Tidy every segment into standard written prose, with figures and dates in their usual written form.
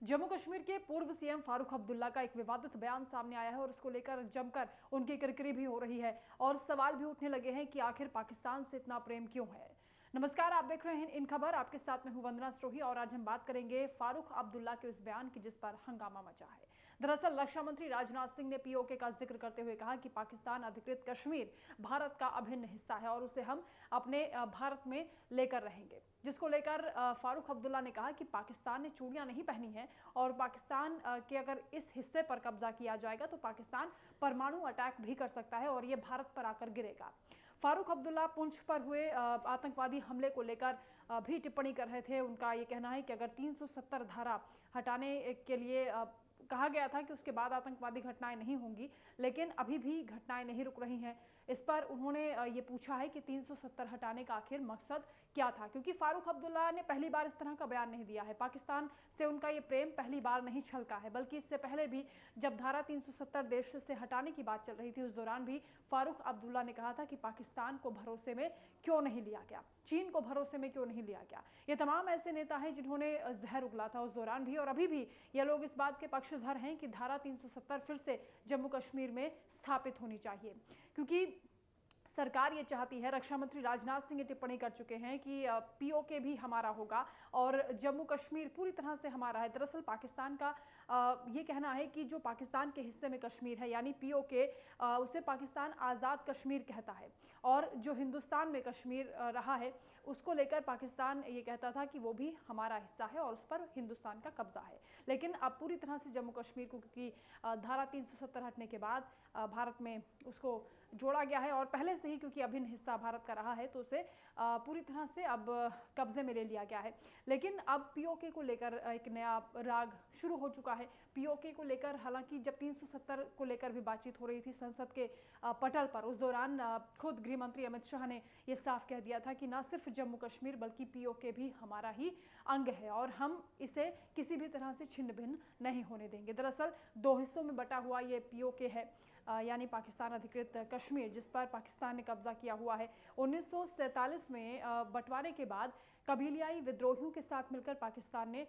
जम्मू कश्मीर के पूर्व सीएम फारूक अब्दुल्ला का एक विवादित बयान सामने आया है और इसको लेकर जमकर उनकी किरकिरी भी हो रही है और सवाल भी उठने लगे हैं कि आखिर पाकिस्तान से इतना प्रेम क्यों है। नमस्कार, आप देख रहे हैं इन खबर। आपके साथ में हूं वंदना स्ट्रोही और आज हम बात करेंगे फारूक अब्दुल्ला के उस बयान की जिस पर हंगामा मचा है। दरअसल रक्षा मंत्री राजनाथ सिंह ने पीओके का जिक्र करते हुए कहा कि पाकिस्तान अधिकृत कश्मीर भारत का अभिन्न हिस्सा है और उसे हम अपने भारत में लेकर रहेंगे, जिसको लेकर फारूक अब्दुल्ला ने कहा कि पाकिस्तान ने चूड़ियां नहीं पहनी हैं और पाकिस्तान के अगर इस हिस्से पर कब्जा किया जाएगा तो पाकिस्तान परमाणु अटैक भी कर सकता है और ये भारत पर आकर गिरेगा। फारूक अब्दुल्ला पुंछ पर हुए आतंकवादी हमले को लेकर भी टिप्पणी कर रहे थे। उनका ये कहना है कि अगर 370 धारा हटाने के लिए कहा गया था कि उसके बाद आतंकवादी घटनाएं नहीं होंगी, लेकिन अभी भी घटनाएं नहीं रुक रही हैं। इस पर उन्होंने ये पूछा है कि 370 हटाने का आखिर मकसद क्या था, क्योंकि फारूक अब्दुल्ला ने पहली बार इस तरह का बयान नहीं दिया है। पाकिस्तान से उनका ये प्रेम पहली बार नहीं छलका है, बल्कि इससे पहले भी जब धारा 370 देश से हटाने की बात चल रही थी, उस दौरान भी फारूक अब्दुल्ला ने कहा था कि पाकिस्तान को भरोसे में क्यों नहीं लिया गया, चीन को भरोसे में क्यों नहीं लिया गया। ये तमाम ऐसे नेता हैं जिन्होंने जहर उगला था उस दौरान भी, और अभी भी ये लोग इस बात के पक्षधर हैं कि धारा 370 फिर से जम्मू कश्मीर में स्थापित होनी चाहिए, क्योंकि सरकार ये चाहती है। रक्षा मंत्री राजनाथ सिंह टिप्पणी कर चुके हैं कि पीओके भी हमारा होगा और जम्मू कश्मीर पूरी तरह से हमारा है। दरअसल पाकिस्तान का ये कहना है कि जो पाकिस्तान के हिस्से में कश्मीर है, यानी पीओके, उसे पाकिस्तान आज़ाद कश्मीर कहता है, और जो हिंदुस्तान में कश्मीर रहा है उसको लेकर पाकिस्तान ये कहता था कि वो भी हमारा हिस्सा है और उस पर हिंदुस्तान का कब्जा है। लेकिन अब पूरी तरह से जम्मू कश्मीर को, क्योंकि धारा 370 हटने के बाद भारत में उसको जोड़ा गया है और पहले से ही क्योंकि अभिन्न हिस्सा भारत का रहा है, तो उसे पूरी तरह से अब कब्जे में ले लिया गया है। लेकिन अब पीओके को लेकर एक नया राग शुरू हो चुका है। पीओके को लेकर हालांकि जब 370 को लेकर भी बातचीत हो रही थी संसद के पटल पर, उस दौरान खुद गृह मंत्री अमित शाह ने यह साफ कह दिया था कि न सिर्फ जम्मू कश्मीर बल्कि पीओके भी हमारा ही अंग है और हम इसे किसी भी तरह से छिन्न भिन्न नहीं होने देंगे। दरअसल दो हिस्सों में बटा हुआ ये पीओके है, यानी पाकिस्तान अधिकृत कश्मीर, जिस पर पाकिस्तान ने कब्जा किया हुआ है। 1947 में बंटवारे के बाद कबीलियाई विद्रोहियों के साथ मिलकर पाकिस्तान ने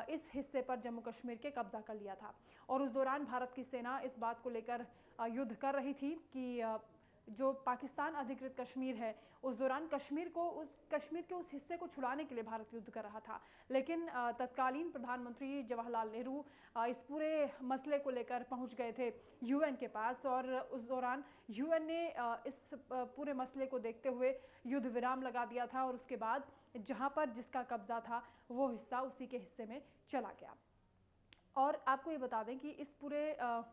इस हिस्से पर जम्मू कश्मीर के कब्जा कर लिया था और उस दौरान भारत की सेना इस बात को लेकर युद्ध कर रही थी कि जो पाकिस्तान अधिकृत कश्मीर है, उस दौरान कश्मीर के उस हिस्से को छुड़ाने के लिए भारत युद्ध कर रहा था। लेकिन तत्कालीन प्रधानमंत्री जवाहरलाल नेहरू इस पूरे मसले को लेकर पहुंच गए थे यूएन के पास, और उस दौरान यूएन ने इस पूरे मसले को देखते हुए युद्ध विराम लगा दिया था और उसके बाद जहां पर जिसका कब्जा था वो हिस्सा उसी के हिस्से में चला गया। और आपको ये बता दें कि इस पूरे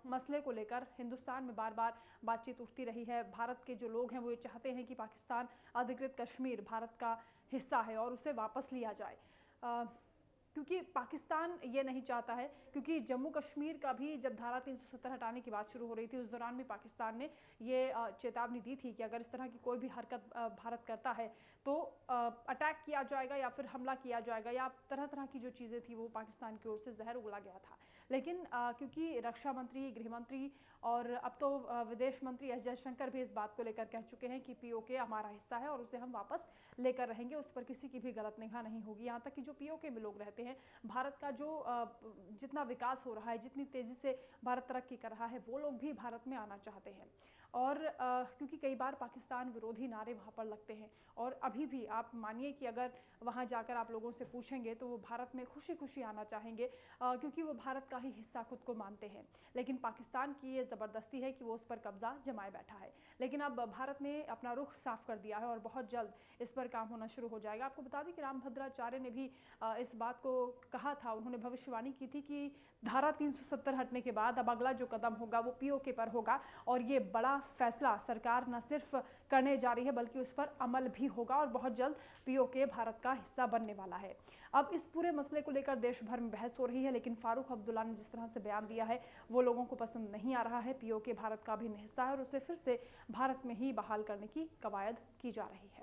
मसले को लेकर हिंदुस्तान में बार बार बातचीत उठती रही है। भारत के जो लोग हैं वो ये चाहते हैं कि पाकिस्तान अधिकृत कश्मीर भारत का हिस्सा है और उसे वापस लिया जाए, क्योंकि पाकिस्तान ये नहीं चाहता है। क्योंकि जम्मू कश्मीर का भी जब धारा 370 हटाने की बात शुरू हो रही थी, उस दौरान भी पाकिस्तान ने ये चेतावनी दी थी कि अगर इस तरह की कोई भी हरकत भारत करता है तो अटैक किया जाएगा या फिर हमला किया जाएगा, या तरह तरह की जो चीज़ें थी वो पाकिस्तान की ओर से जहर उगला गया था। लेकिन क्योंकि रक्षा मंत्री, गृह मंत्री और अब तो विदेश मंत्री एस जयशंकर भी इस बात को लेकर कह चुके हैं कि पीओके हमारा हिस्सा है और उसे हम वापस लेकर रहेंगे, उस पर किसी की भी गलत निगाह नहीं होगी। यहाँ तक कि जो पीओके में लोग रहते हैं, भारत का जो जितना विकास हो रहा है, जितनी तेजी से भारत तरक्की कर रहा है, वो लोग भी भारत में आना चाहते हैं। और क्योंकि कई बार पाकिस्तान विरोधी नारे वहाँ पर लगते हैं और अभी भी आप मानिए कि अगर वहाँ जाकर आप लोगों से पूछेंगे तो वो भारत में खुशी खुशी आना चाहेंगे, क्योंकि वो भारत का ही हिस्सा खुद को मानते हैं। लेकिन पाकिस्तान की ये ज़बरदस्ती है कि वो उस पर कब्जा जमाए बैठा है। लेकिन अब भारत ने अपना रुख साफ कर दिया है और बहुत जल्द इस पर काम होना शुरू हो जाएगा। आपको बता दें कि रामभद्राचार्य ने भी इस बात को कहा था, उन्होंने भविष्यवाणी की थी कि धारा 370 हटने के बाद अब अगला जो कदम होगा वो पीओके पर होगा और ये बड़ा फैसला सरकार न सिर्फ करने जा रही है बल्कि उस पर अमल भी होगा और बहुत जल्द पीओके भारत का हिस्सा बनने वाला है। अब इस पूरे मसले को लेकर देश भर में बहस हो रही है, लेकिन फारूक अब्दुल्ला ने जिस तरह से बयान दिया है वो लोगों को पसंद नहीं आ रहा है। पीओके भारत का अभिन्न हिस्सा है और उसे फिर से भारत में ही बहाल करने की कवायद की जा रही है।